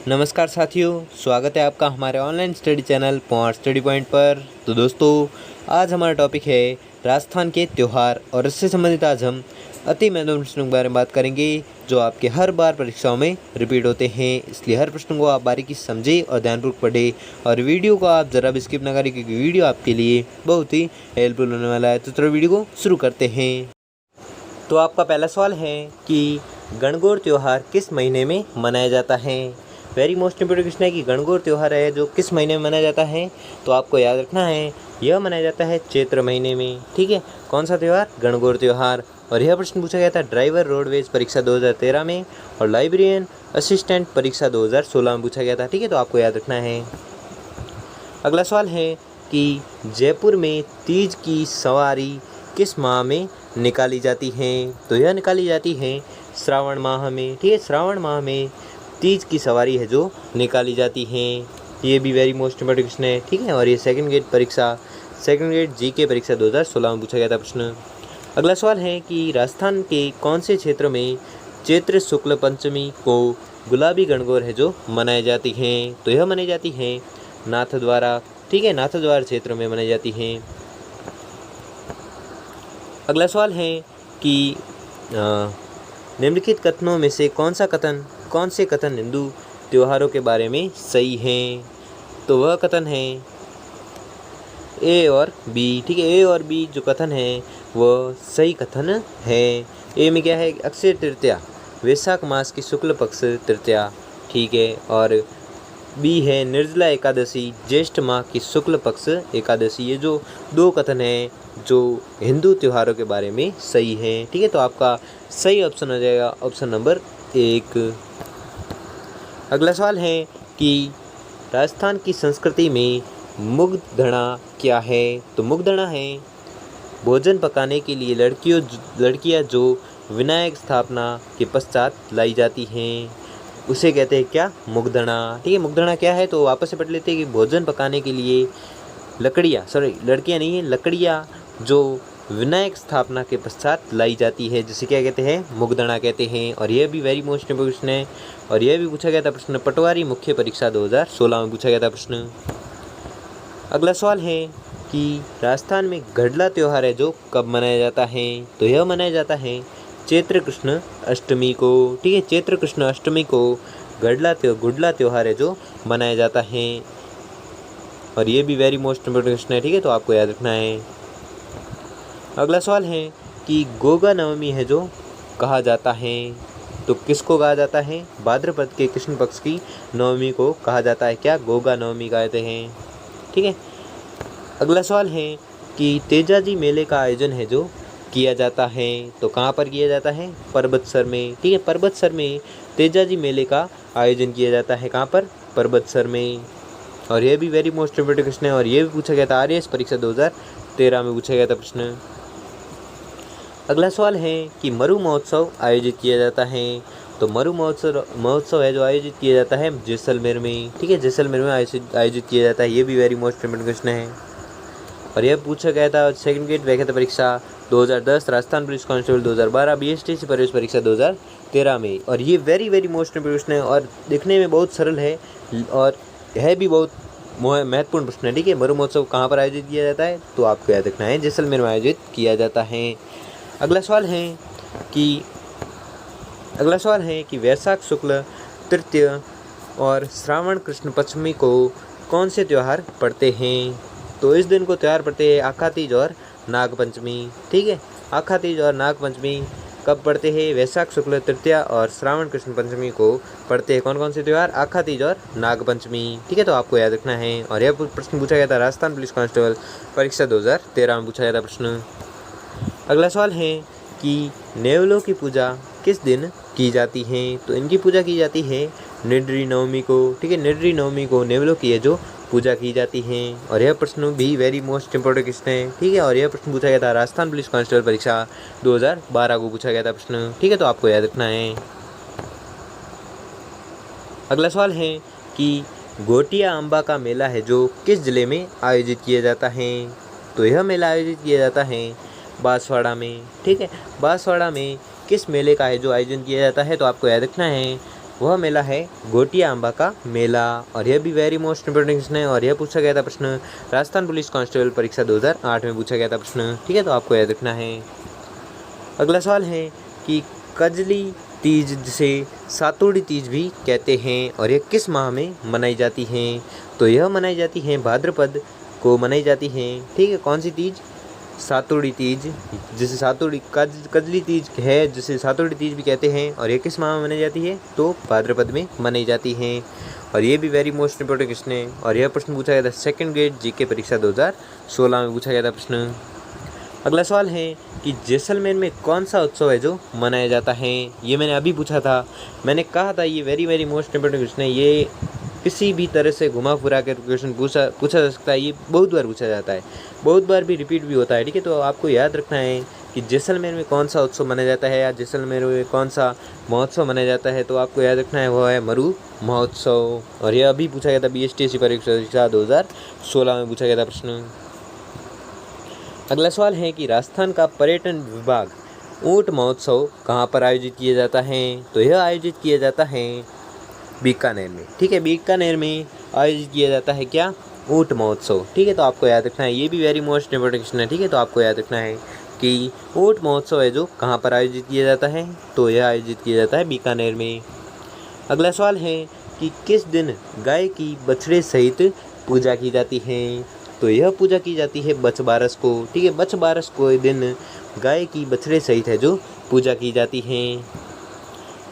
नमस्कार साथियों, स्वागत है आपका हमारे online study channel point study point पर। तो दोस्तों, आज हमारा टॉपिक है राजस्थान के त्यौहार और इससे संबंधित आज हम अति महत्वपूर्ण प्रश्नों के बारे में बात करेंगे जो आपके हर बार परीक्षाओं में रिपीट होते हैं। इसलिए हर प्रश्न को आप बारीकी से समझें और ध्यानपूर्वक पढ़ें और वीडियो को आप ज़रा भी स्किप ना करें क्योंकि वीडियो आपके लिए बहुत ही हेल्पफुल होने वाला है। तो चलो वीडियो को शुरू करते हैं। तो आपका पहला सवाल है कि गणगौर त्यौहार किस महीने में मनाया जाता है। वेरी मोस्ट इंपोर्टेंट क्वेश्चन है कि गणगौर त्यौहार है जो किस महीने में मनाया जाता है। तो आपको याद रखना है यह मनाया जाता है चैत्र महीने में। ठीक है, कौन सा त्यौहार? गणगौर त्यौहार। और यह प्रश्न पूछा गया था ड्राइवर रोडवेज परीक्षा 2013 में और लाइब्रेरियन असिस्टेंट परीक्षा 2016 में पूछा गया था। ठीक है, तो आपको याद रखना है। अगला सवाल है कि जयपुर में तीज की सवारी किस माह में निकाली जाती है। तो यह निकाली जाती है श्रावण माह में। ठीक है, श्रावण माह में तीज की सवारी है जो निकाली जाती है। ये भी वेरी मोस्ट इंपोर्टेंट क्वेश्चन है। ठीक है, और ये सेकंड ग्रेड जीके परीक्षा 2016 में पूछा गया था प्रश्न। अगला सवाल है कि राजस्थान के कौन से क्षेत्र में चैत्र शुक्ल पंचमी को गुलाबी गणगौर है जो मनाई जाती है। तो यह मनाई जाती है नाथद्वारा। ठीक है, नाथद्वारा क्षेत्र में मनाई जाती है। अगला सवाल है कि निम्नलिखित कथनों में से कौन से कथन हिंदू त्योहारों के बारे में सही हैं। तो वह कथन है ए और बी। ठीक है, ए और बी जो कथन है वह सही कथन है। ए में क्या है? अक्षय तृतीया वैशाख मास की शुक्ल पक्ष तृतीया। ठीक है, और बी है निर्जला एकादशी ज्येष्ठ माह की शुक्ल पक्ष एकादशी। ये जो दो कथन हैं जो हिंदू त्योहारों के बारे में सही हैं। ठीक है, तो आपका सही ऑप्शन हो जाएगा ऑप्शन नंबर 1। अगला सवाल है कि राजस्थान की संस्कृति में मुग्धणा क्या है। तो मुग्धणा है भोजन पकाने के लिए लड़कियां जो विनायक स्थापना के पश्चात लाई जाती हैं उसे कहते हैं क्या? मुग्धणा। ठीक है, मुग्धणा क्या है तो वापस से पढ़ लेते हैं कि भोजन पकाने के लिए लकड़ियाँ जो विनायक स्थापना के पश्चात लाई जाती है जिसे क्या कहते हैं? मुग्धणा कहते हैं। और यह भी वेरी मोस्ट इंपोर्टेंट क्वेश्चन है और यह भी पूछा गया था प्रश्न पटवारी मुख्य परीक्षा 2016 में पूछा गया था प्रश्न। अगला सवाल है कि राजस्थान में गढ़ला त्यौहार है जो कब मनाया जाता है। तो यह मनाया जाता है चैत्र कृष्ण अष्टमी को। ठीक है, चैत्र कृष्ण अष्टमी को गुडला त्यौहार है जो मनाया जाता है। और ये भी वेरी मोस्ट इंपोर्टेंट क्वेश्चन है। ठीक है, तो आपको याद रखना है। अगला सवाल है कि गोगा नवमी है जो कहा जाता है। तो किसको कहा जाता है? भाद्रपद के कृष्ण पक्ष की नवमी को कहा जाता है क्या? गोगा नवमी कहते हैं। ठीक है, अगला सवाल है कि तेजाजी मेले का आयोजन है जो किया जाता है। तो कहाँ पर किया जाता है? पर्वतसर में। ठीक है, पर्वतसर में तेजाजी मेले का आयोजन किया जाता है। कहाँ पर? पर्वतसर में। और यह भी वेरी मोस्ट इंपोर्टेंट क्वेश्चन है और यह भी पूछा गया था आरएएस परीक्षा 2013 में पूछा गया था प्रश्न। अगला सवाल है कि मरु महोत्सव आयोजित किया जाता है। तो मरु महोत्सव है जो आयोजित किया जाता है जैसलमेर में। ठीक है, जैसलमेर में आयोजित किया जाता है। ये भी वेरी मोस्ट इंपोर्टेंट क्वेश्चन है और यह पूछा गया था सेकंड ग्रेड व्याख्याता परीक्षा 2010, राजस्थान पुलिस कांस्टेबल 2012, बीएसटीसी प्रवेश परीक्षा 2013 में। और ये वेरी मोस्ट इंपोर्टेंट क्वेश्चन है और दिखने में बहुत सरल है और है भी बहुत महत्वपूर्ण प्रश्न है। ठीक है, मरु महोत्सव कहाँ पर आयोजित किया जाता है? तो आपको याद रखना है जैसलमेर में आयोजित किया जाता है। अगला सवाल है कि वैशाख शुक्ल तृतीय और श्रावण कृष्ण पंचमी को कौन से त्यौहार पड़ते हैं। तो इस दिन को त्यौहार पड़ते हैं आखा तीज और नाग पंचमी। ठीक है, आखा तीज और नाग पंचमी कब पड़ते हैं? वैशाख शुक्ल तृतीया और श्रावण कृष्ण पंचमी को पड़ते हैं। कौन से त्यौहार? आखा तीज और नाग पंचमी। ठीक है, तो आपको याद रखना है। और यह प्रश्न पूछा गया था राजस्थान पुलिस कांस्टेबल परीक्षा 2013 में पूछा गया था प्रश्न। अगला सवाल है कि नेवलों की पूजा किस दिन की जाती है। तो इनकी पूजा की जाती है निड्री नवमी को। ठीक है, निड्री नवमी को नेवलों की है जो पूजा की जाती है। और यह प्रश्न भी वेरी मोस्ट इंपोर्टेंट क्वेश्चन है। ठीक है, और यह प्रश्न पूछा गया था राजस्थान पुलिस कांस्टेबल परीक्षा 2012 को पूछा गया था प्रश्न। ठीक है, तो आपको याद रखना है। अगला सवाल है कि घोटिया अम्बा का मेला है जो किस जिले में आयोजित किया जाता है। तो यह मेला आयोजित किया जाता है बांसवाड़ा में। ठीक है, बांसवाड़ा में किस मेले का है जो आयोजन किया जाता है? तो आपको याद रखना है वह मेला है घोटिया अम्बा का मेला। और यह भी वेरी मोस्ट इंपोर्टेंट क्वेश्चन है और यह पूछा गया था प्रश्न राजस्थान पुलिस कांस्टेबल परीक्षा 2008 में पूछा गया था प्रश्न, ठीक है, तो आपको याद रखना है। अगला सवाल है कि कजली तीज जिसे सातुड़ी तीज भी कहते हैं और यह किस माह में मनाई जाती है? तो यह मनाई जाती है भाद्रपद को मनाई जाती है, ठीक है। कौन सी तीज? सातुड़ी तीज, जिसे सातुड़ी कजली तीज है, जिसे सातुड़ी तीज भी कहते हैं और ये किस माह में मनाई जाती है? तो भाद्रपद में मनाई जाती है। और ये भी वेरी मोस्ट इंपोर्टेंट क्वेश्चन है और यह प्रश्न पूछा गया था सेकंड ग्रेड जीके परीक्षा 2016 में पूछा गया था प्रश्न। अगला सवाल है कि जैसलमेर में कौन सा उत्सव है जो मनाया जाता है? ये मैंने अभी पूछा था, मैंने कहा था ये वेरी मोस्ट इंपोर्टेंट क्वेश्चन है। ये किसी भी तरह से घुमा फिरा कर क्वेश्चन पूछा जा सकता है। ये बहुत बार पूछा जाता है, बहुत बार भी रिपीट भी होता है, ठीक है। तो आपको याद रखना है कि जैसलमेर में कौन सा उत्सव मनाया जाता है या जैसलमेर में कौन सा महोत्सव मनाया जाता है। तो आपको याद रखना है वो है मरु महोत्सव। और यह अभी पूछा गया था BSTC परीक्षा 2016 में पूछा गया था प्रश्न। अगला सवाल है कि राजस्थान का पर्यटन विभाग ऊंट महोत्सव कहाँ पर आयोजित किया जाता है? तो यह आयोजित किया जाता है बीकानेर में, ठीक है। बीकानेर में आयोजित किया जाता है क्या? ऊंट महोत्सव, ठीक है। तो आपको याद रखना है, ये भी वेरी मोस्ट इंपोर्टेंट क्वेश्चन है, ठीक है। तो आपको याद रखना है कि ऊंट महोत्सव है जो कहाँ पर आयोजित किया जाता है? तो यह आयोजित किया जाता है बीकानेर में। अगला सवाल है कि किस दिन गाय की बछड़े सहित पूजा की जाती है? तो यह पूजा की जाती है बछबारस को, ठीक है। बछबारस को दिन गाय की बछड़े सहित है जो पूजा की जाती है।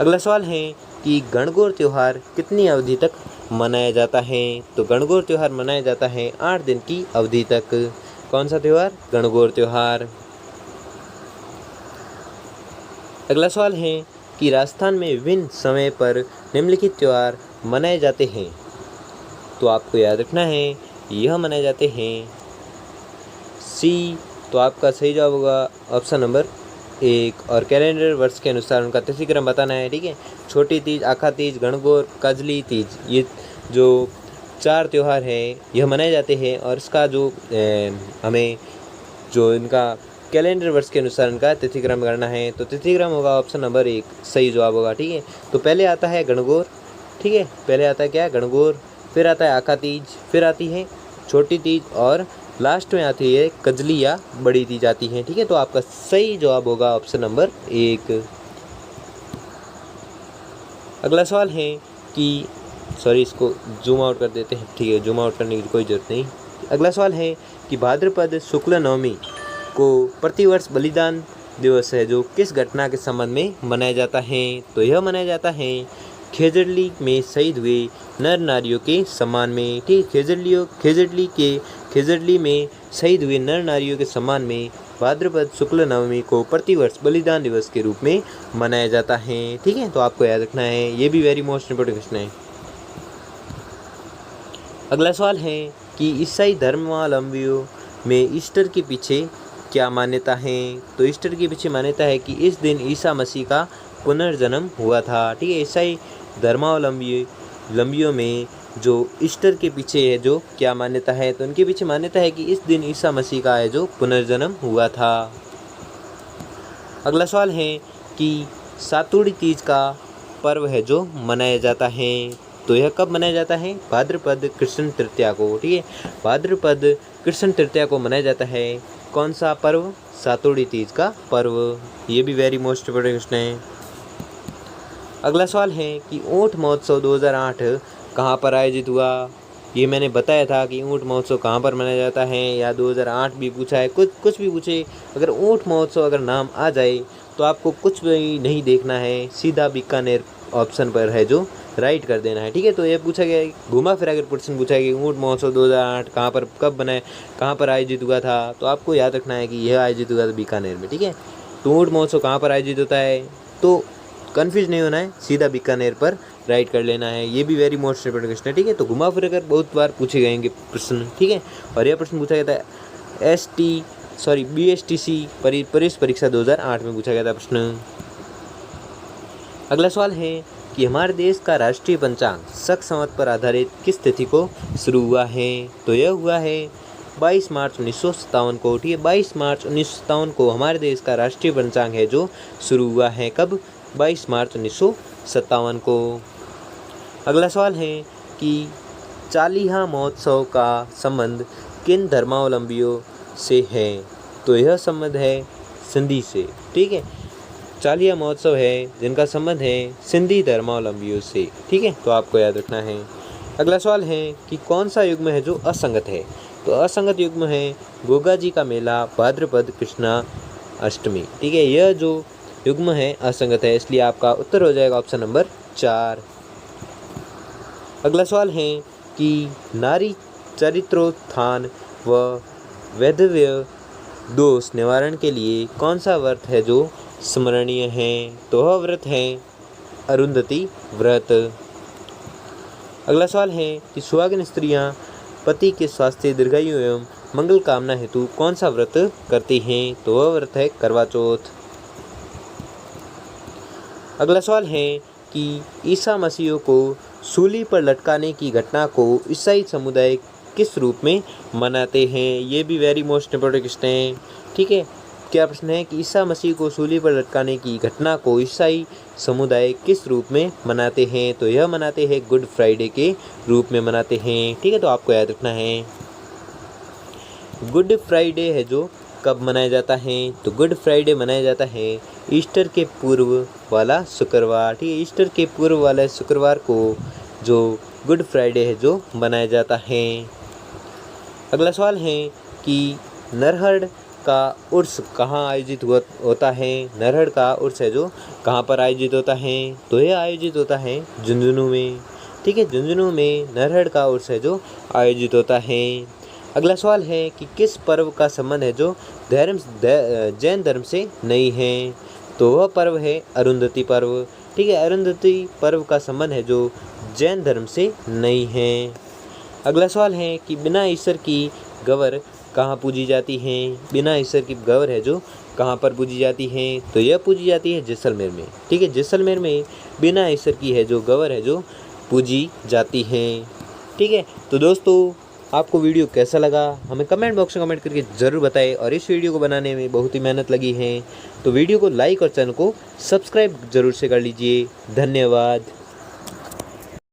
अगला सवाल है कि गणगौर त्यौहार कितनी अवधि तक मनाया जाता है? तो गणगौर त्यौहार मनाया जाता है 8 दिन की अवधि तक। कौन सा त्यौहार? गणगौर त्यौहार। अगला सवाल है कि राजस्थान में विभिन्न समय पर निम्नलिखित त्यौहार मनाए जाते हैं। तो आपको याद रखना है यह मनाए जाते हैं सी। तो आपका सही जवाब होगा ऑप्शन नंबर 1 और कैलेंडर वर्ष के अनुसार उनका तिथि क्रम बताना है, ठीक है। छोटी तीज, आखा तीज, गणगौर, कजली तीज, ये जो 4 त्यौहार हैं यह मनाए जाते हैं और इसका जो हमें जो इनका कैलेंडर वर्ष के अनुसार इनका तिथि क्रम करना है। तो तिथि क्रम होगा ऑप्शन नंबर 1 सही जवाब होगा, ठीक है। तो पहले आता है गणगौर, ठीक है, पहले आता है क्या? गणगौर, फिर आता है आखा तीज, फिर आती है छोटी तीज और लास्ट में आती है कजली या बड़ी तीज आती है, ठीक है। तो आपका सही जवाब होगा ऑप्शन नंबर 1। अगला सवाल है कि इसको जूम आउट कर देते हैं, ठीक है, जूम आउट करने की कोई ज़रूरत नहीं। अगला सवाल है कि भाद्रपद शुक्ल नवमी को प्रतिवर्ष बलिदान दिवस है जो किस घटना के संबंध में मनाया जाता है? तो यह मनाया जाता है खेजड़ली में शहीद हुए नर नारियों के सम्मान में, ठीक। खेजड़ली में शहीद हुए नर नारियों के सम्मान में भाद्रपद शुक्ल नवमी को प्रतिवर्ष बलिदान दिवस के रूप में मनाया जाता है, ठीक है। तो आपको याद रखना है, ये भी वेरी मोस्ट इंपोर्टेंट क्वेश्चन है। अगला सवाल है कि ईसाई धर्मावलंबियों में ईस्टर के पीछे क्या मान्यता है? तो ईस्टर के पीछे मान्यता है कि इस दिन ईसा मसीह का पुनर्जन्म हुआ था, ठीक है। ईसाई धर्मावलंबियों में जो ईस्टर के पीछे है जो क्या मान्यता है? तो उनके पीछे मान्यता है कि इस दिन ईसा मसीह का है जो पुनर्जन्म हुआ था। अगला सवाल है कि सातुड़ी तीज का पर्व है जो मनाया जाता है। तो यह कब मनाया जाता है? भाद्रपद कृष्ण तृतीया को, ठीक है। भाद्रपद कृष्ण तृतीया को मनाया जाता है। कौन सा पर्व? सातुड़ी तीज का पर्व। ये भी वेरी मोस्ट इंपोर्टेंट क्वेश्चन है। अगला सवाल है कि ऊंट महोत्सव 2008 कहाँ पर आयोजित हुआ? ये मैंने बताया था कि ऊंट महोत्सव कहाँ पर मनाया जाता है, या 2008 भी पूछा है, कुछ भी पूछे, अगर ऊंट महोत्सव अगर नाम आ जाए तो आपको कुछ भी नहीं देखना है, सीधा बीकानेर ऑप्शन पर है जो राइट कर देना है, ठीक है। तो ये पूछा गया है, घुमा फिरा कर प्रश्न पूछा है कि ऊंट महोत्सव 2008 कहाँ पर, कब बनाए, कहाँ पर आयोजित हुआ था? तो आपको याद रखना है कि यह आयोजित हुआ था बीकानेर में, ठीक है। तो ऊंट महोत्सव कहाँ पर आयोजित होता है, तो कन्फ्यूज नहीं होना है, सीधा बीकानेर पर राइट कर लेना है। ये भी वेरी मोस्ट इंपोर्टेंट क्वेश्चन है, ठीक है। तो घुमा फिर कर बहुत बार पूछे गएंगे प्रश्न, ठीक है। और यह प्रश्न पूछा गया था BSTC पुलिस परीक्षा 2008 में पूछा गया था प्रश्न। अगला सवाल है कि हमारे देश का राष्ट्रीय पंचांग शक संवत पर आधारित किस तिथि को शुरू हुआ है? तो यह हुआ है 22 मार्च 1957 को, ठीक है। 22 मार्च 1957 को हमारे देश का राष्ट्रीय पंचांग है जो शुरू हुआ है। कब? 22 मार्च 1957 को। अगला सवाल है कि चालीहा महोत्सव का संबंध किन धर्मावलंबियों से है? तो यह संबंध है सिंधी से। ठीक है, चालीहा महोत्सव है जिनका संबंध है सिंधी धर्मावलंबियों से। ठीक है, तो आपको याद रखना है। अगला सवाल है कि कौन सा युग्म है जो असंगत है? तो असंगत युग्म है गोगा जी का मेला भाद्रपद कृष्णा अष्टमी। ठीक है, यह जो युग्म है असंगत है, इसलिए आपका उत्तर हो जाएगा ऑप्शन नंबर 4। अगला सवाल है कि नारी चरित्रोत्थान व वैधव्य दोष निवारण के लिए कौन सा व्रत है जो स्मरणीय है? तो वह व्रत है अरुंधति व्रत। अगला सवाल है कि सुहागिन स्त्रियां पति के स्वास्थ्य, दीर्घायु एवं मंगल कामना हेतु कौन सा व्रत करती हैं? तो वह व्रत है करवा चौथ। अगला सवाल है कि ईसा मसीह को सूली पर लटकाने की घटना को ईसाई समुदाय किस रूप में मनाते हैं? ये भी वेरी मोस्ट इंपॉर्टेंट क्वेश्चन है। ठीक है, क्या प्रश्न है कि ईसा मसीह को सूली पर लटकाने की घटना को ईसाई समुदाय किस रूप में मनाते हैं? तो यह मनाते हैं गुड फ्राइडे के रूप में मनाते हैं। ठीक है, तो आपको याद रखना है। गुड फ्राइडे है जो कब मनाया जाता है? तो गुड फ्राइडे मनाया जाता है ईस्टर के पूर्व वाला शुक्रवार। ठीक है, ईस्टर के पूर्व वाले शुक्रवार को जो गुड फ्राइडे है जो मनाया जाता है। अगला सवाल है कि नरहड़ का उर्स कहाँ आयोजित होता है? नरहड़ का उर्स है जो कहाँ पर आयोजित होता है? तो यह आयोजित होता है झुंझुनू में। ठीक है, झुंझुनू में नरहड़ का उर्स है जो आयोजित होता है। अगला सवाल है कि किस पर्व का संबंध है जो जैन धर्म से नहीं है? तो वह पर्व है अरुंधति पर्व। ठीक है, अरुंधति पर्व का संबंध है जो जैन धर्म से नहीं है। अगला सवाल है कि बिना ईश्वर की गवर कहाँ पूजी जाती हैं? बिना ईश्वर की गवर है जो कहाँ पर पूजी जाती हैं? तो यह पूजी जाती है जैसलमेर में। ठीक है, जैसलमेर में बिना ईश्वर की है जो गवर है जो पूजी जाती हैं। ठीक है, तो दोस्तों आपको वीडियो कैसा लगा हमें कमेंट बॉक्स में कमेंट करके ज़रूर बताएं। और इस वीडियो को बनाने में बहुत ही मेहनत लगी है, तो वीडियो को लाइक और चैनल को सब्सक्राइब जरूर से कर लीजिए। धन्यवाद।